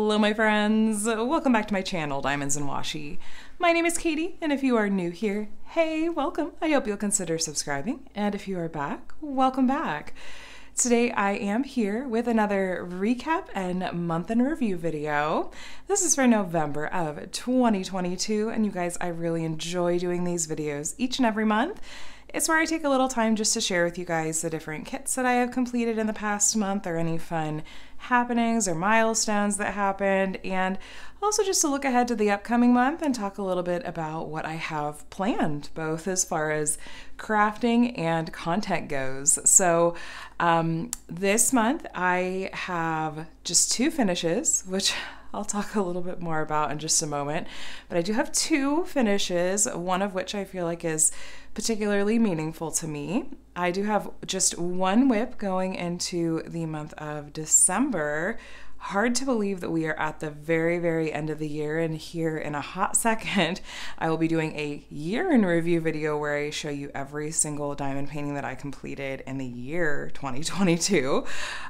Hello my friends, welcome back to my channel, Diamonds and Washi. My name is Katie, and if you are new here, hey, welcome. I hope you'll consider subscribing, and if you are back, welcome back. Today I am here with another recap and month in review video. This is for November of 2022, and you guys, I really enjoy doing these videos each and every month. It's where I take a little time just to share with you guys the different kits that I have completed in the past month, or any fun happenings or milestones that happened, and also just to look ahead to the upcoming month and talk a little bit about what I have planned, both as far as crafting and content goes. So this month I have just two finishes, which I'll talk a little bit more about in just a moment, but I do have two finishes, one of which I feel like is particularly meaningful to me. I do have just one WIP going into the month of December. Hard to believe that we are at the very, very end of the year, and here in a hot second, I will be doing a year in review video where I show you every single diamond painting that I completed in the year 2022.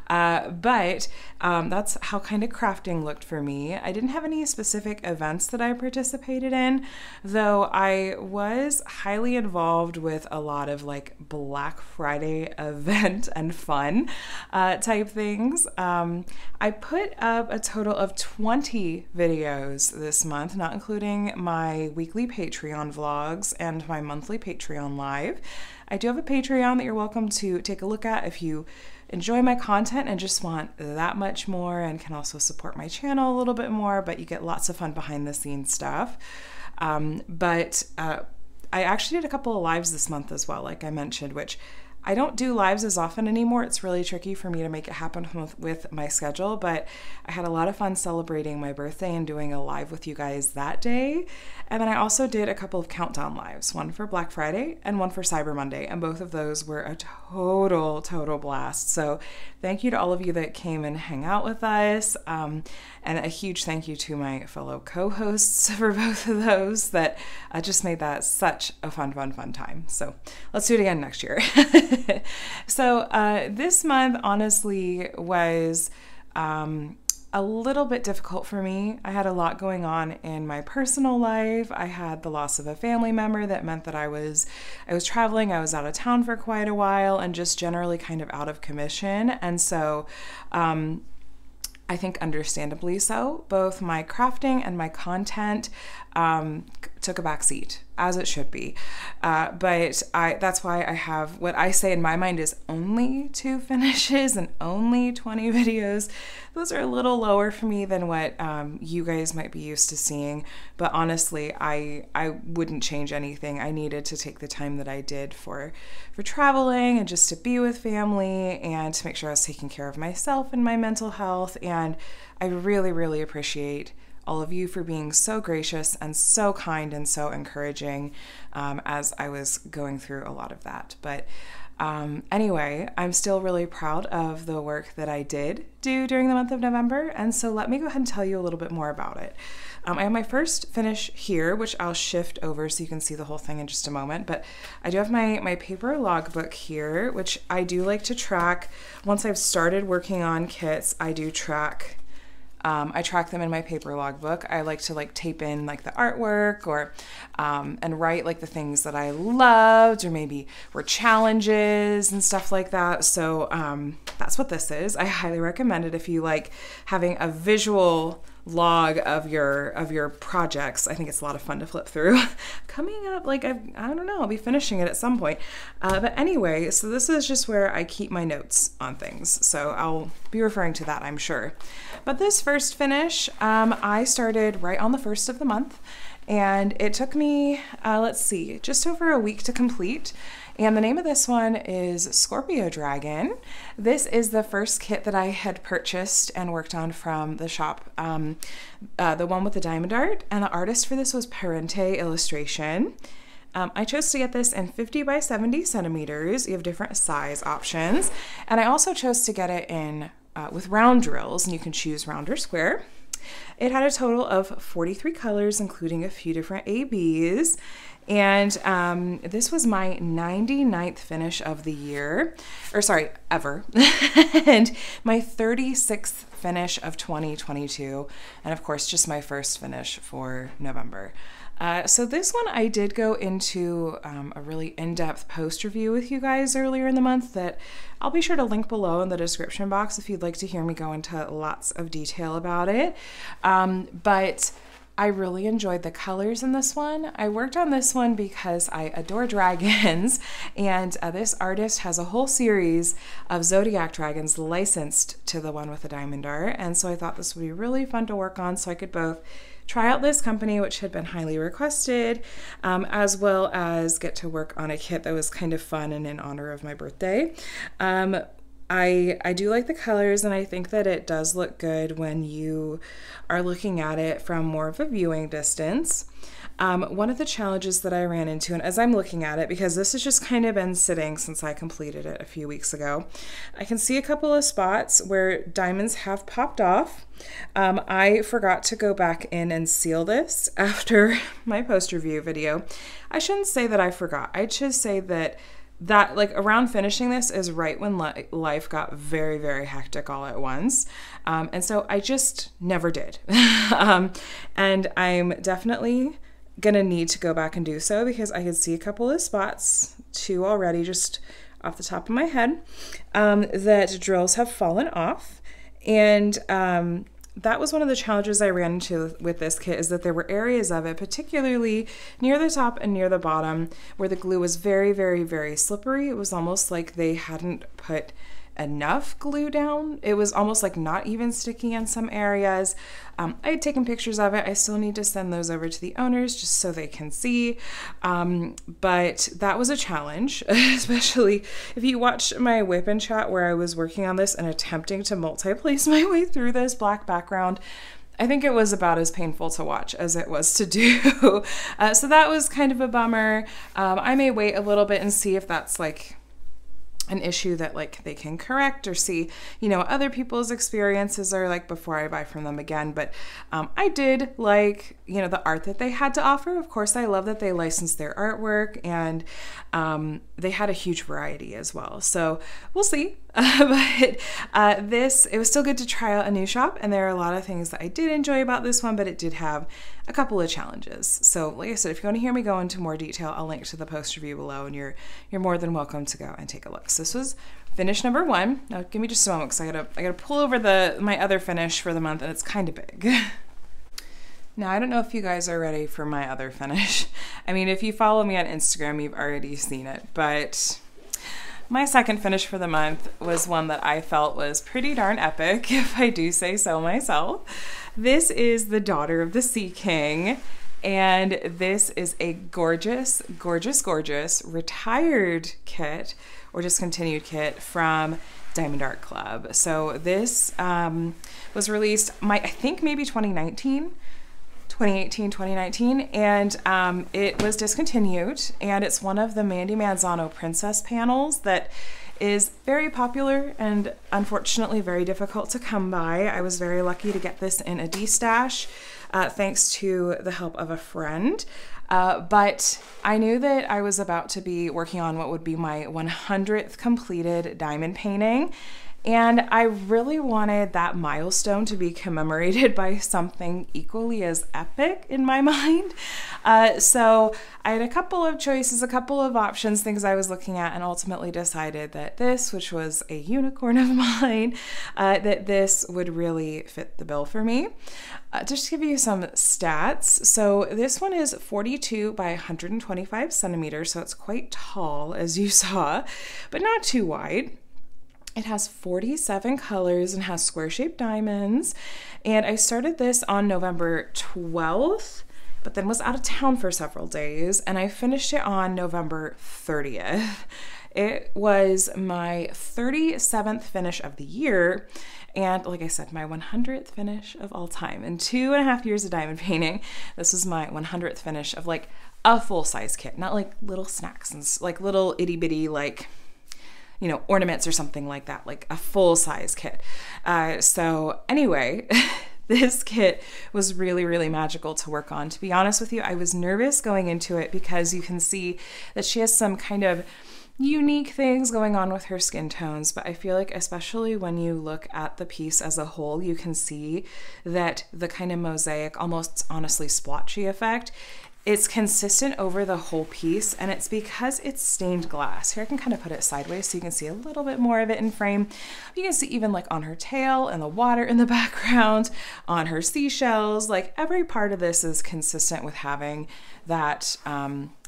But that's how kind of crafting looked for me. I didn't have any specific events that I participated in, though I was highly involved with a lot of like Black Friday event and fun type things. I put up a total of 20 videos this month, not including my weekly Patreon vlogs and my monthly Patreon live. I do have a Patreon that you're welcome to take a look at if you enjoy my content and just want that much more, and can also support my channel a little bit more, but you get lots of fun behind the scenes stuff. I actually did a couple of lives this month as well, like I mentioned, which I don't do lives as often anymore. It's really tricky for me to make it happen with my schedule, but I had a lot of fun celebrating my birthday and doing a live with you guys that day. And then I also did a couple of countdown lives, one for Black Friday and one for Cyber Monday, and both of those were a total blast. So thank you to all of you that came and hang out with us, and a huge thank you to my fellow co-hosts for both of those that just made that such a fun time. So let's do it again next year. So this month honestly was a little bit difficult for me. I had a lot going on in my personal life. I had the loss of a family member that meant that I was traveling. I was out of town for quite a while and just generally kind of out of commission. And so I think understandably so, both my crafting and my content took a back seat, as it should be. But that's why I have what I say in my mind is only two finishes and only 20 videos. Those are a little lower for me than what you guys might be used to seeing. But honestly, I wouldn't change anything. I needed to take the time that I did for traveling and just to be with family and to make sure I was taking care of myself and my mental health. And I really appreciate all of you for being so gracious and so kind and so encouraging as I was going through a lot of that. But anyway, I'm still really proud of the work that I did do during the month of November, and so let me go ahead and tell you a little bit more about it. I have my first finish here, which I'll shift over so you can see the whole thing in just a moment, but I do have my paper logbook here, which I do like to track. Once I've started working on kits, I do track I track them in my paper logbook. I like to tape in the artwork or and write the things that I loved, or maybe were challenges and stuff like that. So that's what this is. I highly recommend it if you like having a visual log of your projects. I think it's a lot of fun to flip through. Coming up, I don't know, I'll be finishing it at some point. But anyway, so this is just where I keep my notes on things. So I'll be referring to that, I'm sure. But this first finish, I started right on the 1st of the month, and it took me, let's see, just over a week to complete. And the name of this one is Scorpio Dragon. This is the first kit that I had purchased and worked on from the shop, the one with the diamond art, and the artist for this was Parente Illustration. I chose to get this in 50 by 70 centimeters. You have different size options. And I also chose to get it in with round drills, and you can choose round or square. It had a total of 43 colors, including a few different ABs. And this was my 99th finish of the year, or sorry, ever, and my 36th finish of 2022, and of course, just my first finish for November. So this one I did go into a really in-depth post review with you guys earlier in the month that I'll be sure to link below in the description box if you'd like to hear me go into lots of detail about it. But I really enjoyed the colors in this one. I worked on this one because I adore dragons, and this artist has a whole series of zodiac dragons licensed to the one with the diamond art, and so I thought this would be really fun to work on so I could both try out this company, which had been highly requested, as well as get to work on a kit that was kind of fun and in honor of my birthday. I do like the colors, and I think that it does look good when you are looking at it from more of a viewing distance. One of the challenges that I ran into, and as I'm looking at it, because this has just kind of been sitting since I completed it a few weeks ago, I can see a couple of spots where diamonds have popped off. I forgot to go back in and seal this after my post review video. I shouldn't say that I forgot. I should say that like around finishing this is right when life got very, very hectic all at once. And so I just never did. And I'm definitely gonna need to go back and do so because I could see a couple of spots, two already just off the top of my head, that drills have fallen off. And that was one of the challenges I ran into with this kit, is that there were areas of it, particularly near the top and near the bottom, where the glue was very, very, very slippery. It was almost like they hadn't put enough glue down. It was almost like not even sticky in some areas. I had taken pictures of it. I still need to send those over to the owners just so they can see. But that was a challenge, especially if you watched my WIP and chat where I was working on this and attempting to multi-place my way through this black background. I think it was about as painful to watch as it was to do. So that was kind of a bummer. I may wait a little bit and see if that's like an issue that like they can correct, or see, you know, other people's experiences are like before I buy from them again. But I did like, you know, the art that they had to offer. Of course, I love that they licensed their artwork, and they had a huge variety as well. So we'll see. But it was still good to try out a new shop, and there are a lot of things that I did enjoy about this one, but it did have a couple of challenges. So like I said, if you want to hear me go into more detail, I'll link to the post review below, and you're more than welcome to go and take a look. So this was finish number 1. Now give me just a moment, because I gotta pull over my other finish for the month, and it's kind of big. Now, I don't know if you guys are ready for my other finish. I mean, if you follow me on Instagram, you've already seen it, but my second finish for the month was one that I felt was pretty darn epic, if I do say so myself. This is the Daughter of the Sea King, and this is a gorgeous, gorgeous, gorgeous retired kit or discontinued kit from Diamond Art Club. So this was released, I think maybe 2018, 2019, and it was discontinued, and it's one of the Mandie Manzano princess panels that is very popular and unfortunately very difficult to come by. I was very lucky to get this in a D-stash thanks to the help of a friend. But I knew that I was about to be working on what would be my 100th completed diamond painting, and I really wanted that milestone to be commemorated by something equally as epic in my mind. So I had a couple of choices, a couple of options, things I was looking at, and ultimately decided that this, which was a unicorn of mine, that this would really fit the bill for me. Just to give you some stats, so this one is 42 by 125 centimeters, so it's quite tall, as you saw, but not too wide. It has 47 colors and has square-shaped diamonds, and I started this on November 12th, but then was out of town for several days, and I finished it on November 30th. It was my 37th finish of the year, and like I said, my 100th finish of all time. In 2.5 years of diamond painting, this is my 100th finish of like a full-size kit, not like little snacks and like little itty-bitty like, you know, ornaments or something like that, like a full-size kit. So anyway, This kit was really, really magical to work on. To be honest with you, I was nervous going into it because you can see that she has some kind of unique things going on with her skin tones, but I feel like especially when you look at the piece as a whole, you can see that the kind of mosaic, almost honestly splotchy effect, it's consistent over the whole piece, and it's because it's stained glass. Here I can kind of put it sideways so you can see a little bit more of it in frame. You can see even like on her tail and the water in the background, on her seashells, like every part of this is consistent with having that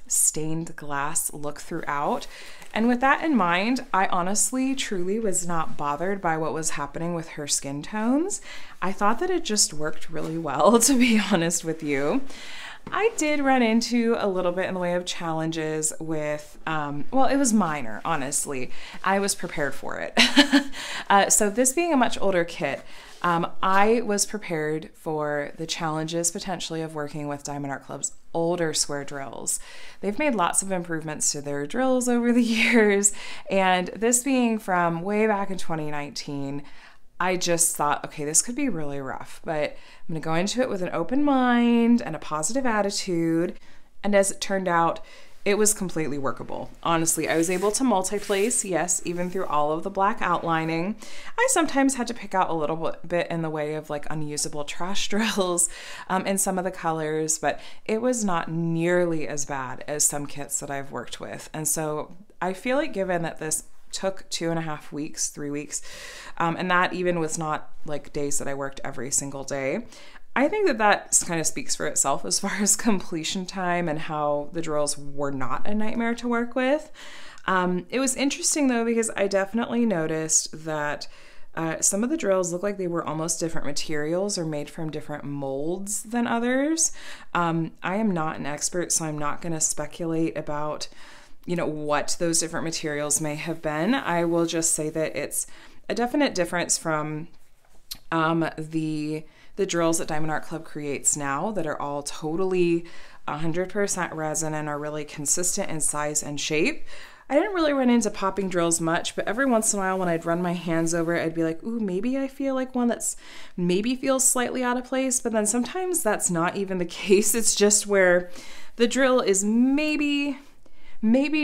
stained glass look throughout. And with that in mind, I honestly, truly was not bothered by what was happening with her skin tones. I thought that it just worked really well, to be honest with you. I did run into a little bit in the way of challenges with, well, it was minor, honestly. I was prepared for it. So this being a much older kit, I was prepared for the challenges potentially of working with Diamond Art Club's older square drills. They've made lots of improvements to their drills over the years, and this being from way back in 2019, I just thought, okay, this could be really rough, but I'm gonna go into it with an open mind and a positive attitude. And as it turned out, it was completely workable. Honestly, I was able to multi-place, yes, even through all of the black outlining. I sometimes had to pick out a little bit in the way of like unusable trash drills in some of the colors, but it was not nearly as bad as some kits that I've worked with. And so I feel like given that this took 2.5 weeks, 3 weeks, and that even was not like days that I worked every single day, I think that that kind of speaks for itself as far as completion time and how the drills were not a nightmare to work with. It was interesting though, because I definitely noticed that some of the drills look like they were almost different materials or made from different molds than others. I am not an expert, so I'm not going to speculate about, you know, what those different materials may have been. I will just say that it's a definite difference from the drills that Diamond Art Club creates now that are all totally 100% resin and are really consistent in size and shape. I didn't really run into popping drills much, but every once in a while when I'd run my hands over it, I'd be like, ooh, maybe I feel like one that's maybe feels slightly out of place, but then sometimes that's not even the case. It's just where the drill is maybe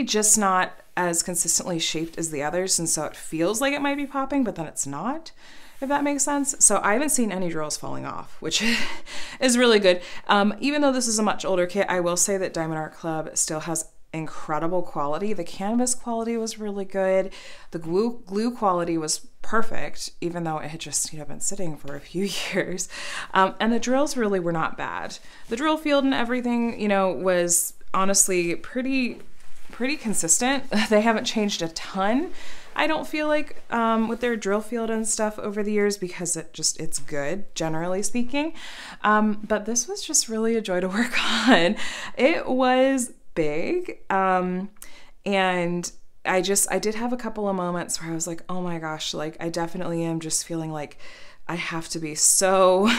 just not as consistently shaped as the others, and so it feels like it might be popping, but then it's not, if that makes sense. So I haven't seen any drills falling off, which is really good. Even though this is a much older kit, I will say that Diamond Art Club still has incredible quality. The canvas quality was really good. The glue quality was perfect, even though it had just, you know, been sitting for a few years. And the drills really were not bad. The drill field and everything, you know, was honestly pretty consistent. They haven't changed a ton, I don't feel like, with their drill field and stuff over the years, because it's good, generally speaking. But this was just really a joy to work on. It was big. And I did have a couple of moments where I was like, oh my gosh, like I definitely am just feeling like I have to be so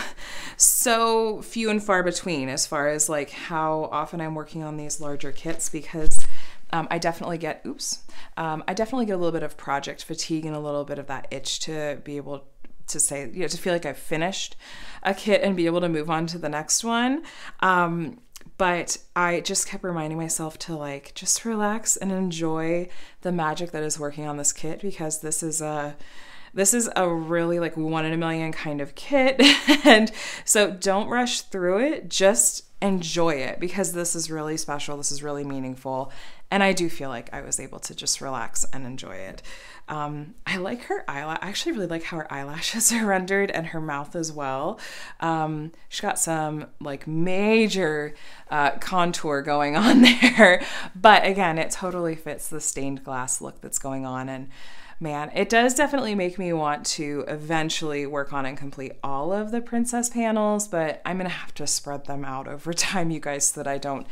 few and far between as far as like how often I'm working on these larger kits, because I definitely get a little bit of project fatigue and a little bit of that itch to be able to say, you know, to feel like I've finished a kit and be able to move on to the next one. But I just kept reminding myself to like, just relax and enjoy the magic that is working on this kit, because this is a really like 1 in a million kind of kit. And so don't rush through it, just enjoy it, because this is really special. This is really meaningful. And I do feel like I was able to just relax and enjoy it. I like her eyelash. I actually really like how her eyelashes are rendered, and her mouth as well. She's got some like major contour going on there. But again, it totally fits the stained glass look that's going on. And man, it does definitely make me want to eventually work on and complete all of the princess panels, but I'm gonna have to spread them out over time, you guys, so that I don't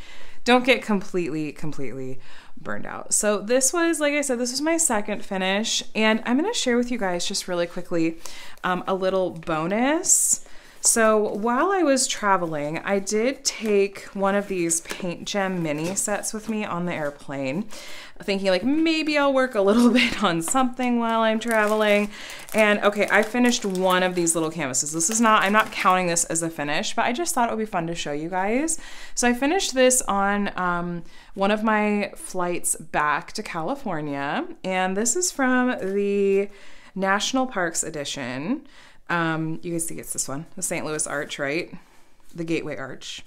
get completely burned out. So this was, like I said, this was my second finish, and I'm gonna share with you guys just really quickly a little bonus So while I was traveling, I did take one of these paint gem mini sets with me on the airplane, thinking like maybe I'll work a little bit on something while I'm traveling. And okay, I finished one of these little canvases. This is not, I'm not counting this as a finish, but I just thought it would be fun to show you guys. So I finished this on one of my flights back to California, and this is from the National Parks edition. You guys think it's this one, the St. Louis Arch, right? The Gateway Arch.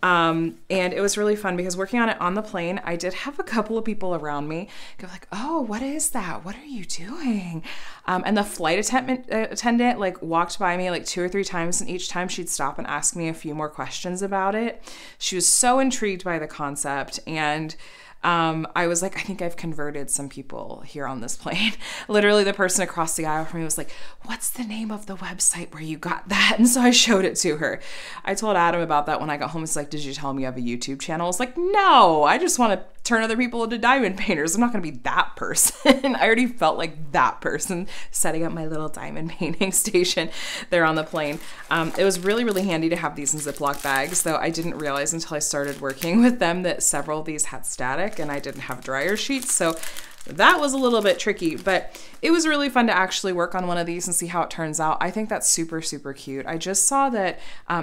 And it was really fun because working on it on the plane, I did have a couple of people around me go like, oh, what is that? What are you doing? And the flight attendant like walked by me like 2 or 3 times, and each time she'd stop and ask me a few more questions about it. She was so intrigued by the concept, and I was like, I think I've converted some people here on this plane. Literally the person across the aisle from me was like, what's the name of the website where you got that? And so I showed it to her. I told Adam about that when I got home. It's like, did you tell me you have a YouTube channel? I was like, no, I just want to turn other people into diamond painters. I'm not going to be that person. I already felt like that person setting up my little diamond painting station there on the plane. It was really, really handy to have these in Ziploc bags, though I didn't realize until I started working with them that several of these had static and I didn't have dryer sheets. So that was a little bit tricky, but it was really fun to actually work on one of these and see how it turns out. I think that's super, super cute. I just saw that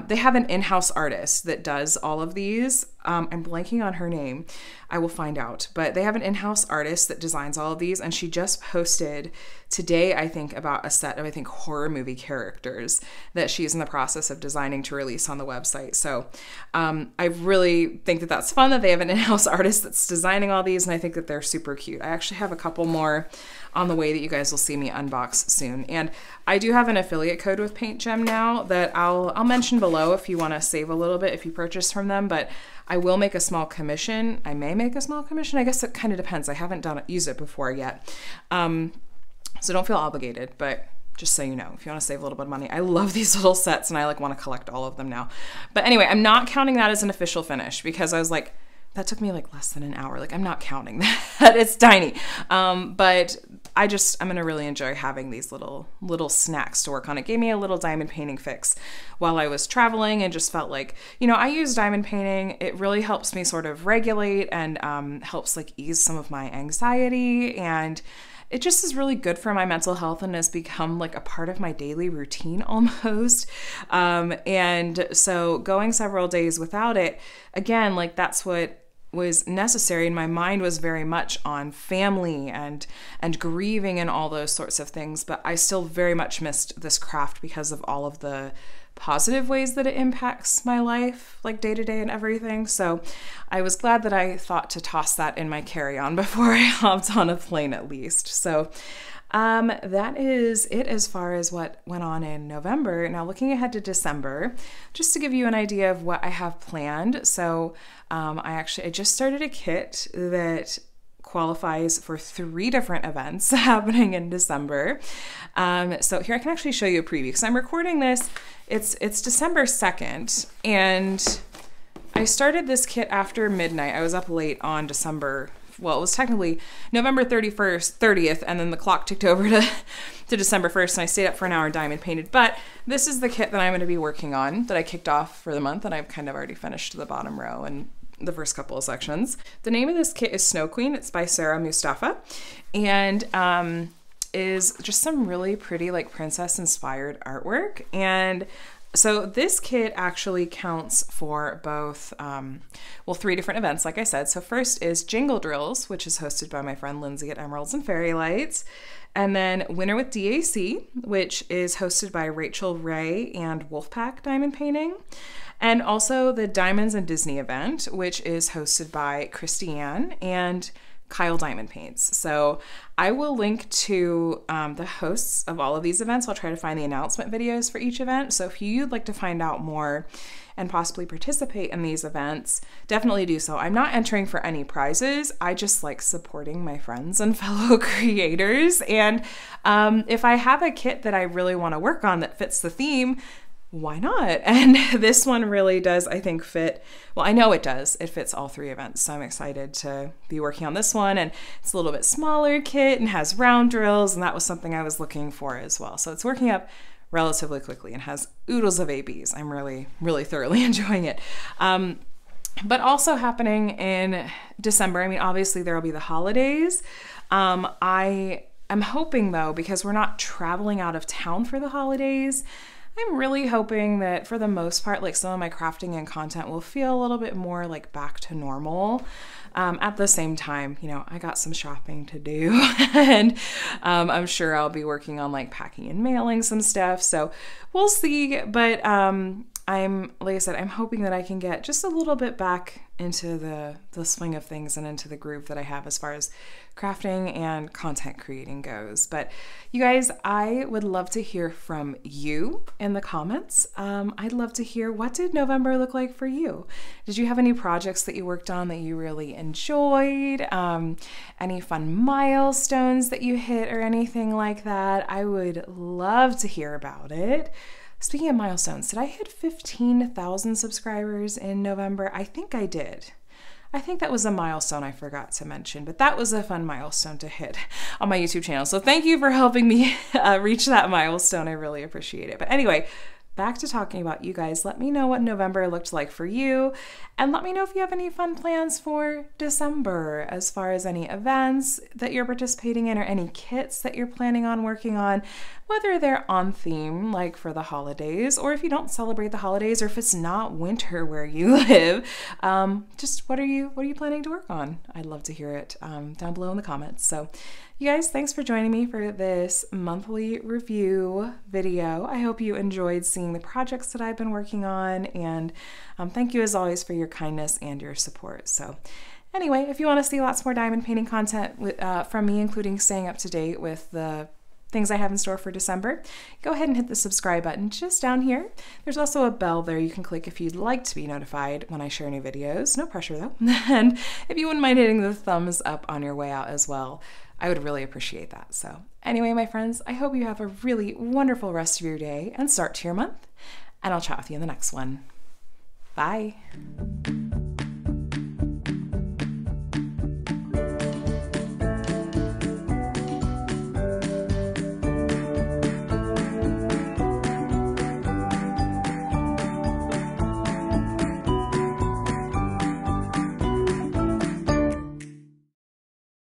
they have an in-house artist that does all of these. I'm blanking on her name. I will find out, but they have an in-house artist that designs all of these, and she just posted today, I think, about a set of, I think, horror movie characters that she's in the process of designing to release on the website. So I really think that that's fun that they have an in-house artist that's designing all these, and I think that they're super cute. I actually have a couple more on the way that you guys will see me unbox soon. And I do have an affiliate code with Paint Gem now that I'll mention below if you want to save a little bit if you purchase from them, but I will make a small commission. I may make a small commission. I guess it kind of depends. I haven't used it before yet. So don't feel obligated, but just so you know, if you want to save a little bit of money. I love these little sets, and I like want to collect all of them now. But anyway, I'm not counting that as an official finish because I was like, that took me like less than an hour. Like, I'm not counting that. It's tiny. But I'm going to really enjoy having these little snacks to work on. It gave me a little diamond painting fix while I was traveling, and just felt like, you know, I use diamond painting. It really helps me sort of regulate and helps like ease some of my anxiety, and it just is really good for my mental health and has become like a part of my daily routine almost. And so going several days without it, again, like that's what was necessary, and my mind was very much on family and grieving and all those sorts of things, but I still very much missed this craft because of all of the positive ways that it impacts my life, like day to day and everything. So I was glad that I thought to toss that in my carry-on before I hopped on a plane at least. So that is it as far as what went on in November. Now looking ahead to December, just to give you an idea of what I have planned. So I just started a kit that qualifies for 3 different events happening in December. So here I can actually show you a preview because I'm recording this. It's December 2nd, and I started this kit after midnight. I was up late on December. Well, it was technically November 30th, and then the clock ticked over to December 1st, and I stayed up for an hour diamond painted. But this is the kit that I'm going to be working on that I kicked off for the month, and I've kind of already finished the bottom row and the first couple of sections. The name of this kit is Snow Queen. It's by Sarah Mustafa, and is just some really pretty like princess inspired artwork. And so this kit actually counts for both, 3 different events, like I said. So first is Jingle Drills, which is hosted by my friend Lindsay at Emeralds and Fairy Lights. And then Winter with DAC, which is hosted by Rachel Ray and Wolfpack Diamond Painting. And also the Diamonds and Disney event, which is hosted by Christiane and Kyle Diamond Paints. So I will link to the hosts of all of these events. I'll try to find the announcement videos for each event. So if you'd like to find out more and possibly participate in these events, definitely do so. I'm not entering for any prizes. I just like supporting my friends and fellow creators. And if I have a kit that I really want to work on that fits the theme, why not? And this one really does, I think, fit. Well, I know it does. It fits all 3 events. So I'm excited to be working on this one. And it's a little bit smaller kit and has round drills. And that was something I was looking for as well. So it's working up relatively quickly and has oodles of ABs. I'm really, really thoroughly enjoying it. But also happening in December, I mean, obviously there will be the holidays. I am hoping though, because we're not traveling out of town for the holidays, I'm really hoping that for the most part, like some of my crafting and content will feel a little bit more like back to normal. At the same time, you know, I got some shopping to do and I'm sure I'll be working on like packing and mailing some stuff. So we'll see. But like I said, I'm hoping that I can get just a little bit back into the swing of things and into the groove that I have as far as crafting and content creating goes. But you guys, I would love to hear from you in the comments. I'd love to hear, what did November look like for you? Did you have any projects that you worked on that you really enjoyed? Any fun milestones that you hit or anything like that? I would love to hear about it. Speaking of milestones, did I hit 15,000 subscribers in November? I think I did. I think that was a milestone I forgot to mention, but that was a fun milestone to hit on my YouTube channel. So thank you for helping me reach that milestone. I really appreciate it. But anyway, back to talking about you guys. Let me know what November looked like for you, and let me know if you have any fun plans for December as far as any events that you're participating in or any kits that you're planning on working on, whether they're on theme like for the holidays, or if you don't celebrate the holidays, or if it's not winter where you live, just what are you planning to work on? I'd love to hear it down below in the comments. So you guys, thanks for joining me for this monthly review video. I hope you enjoyed seeing the projects that I've been working on, and thank you as always for your kindness and your support. So anyway, if you want to see lots more diamond painting content from me, including staying up to date with the things I have in store for December, go ahead and hit the subscribe button just down here. There's also a bell there you can click if you'd like to be notified when I share new videos. No pressure though. And if you wouldn't mind hitting the thumbs up on your way out as well, I would really appreciate that. So anyway, my friends, I hope you have a really wonderful rest of your day and start to your month, and I'll chat with you in the next one. Bye.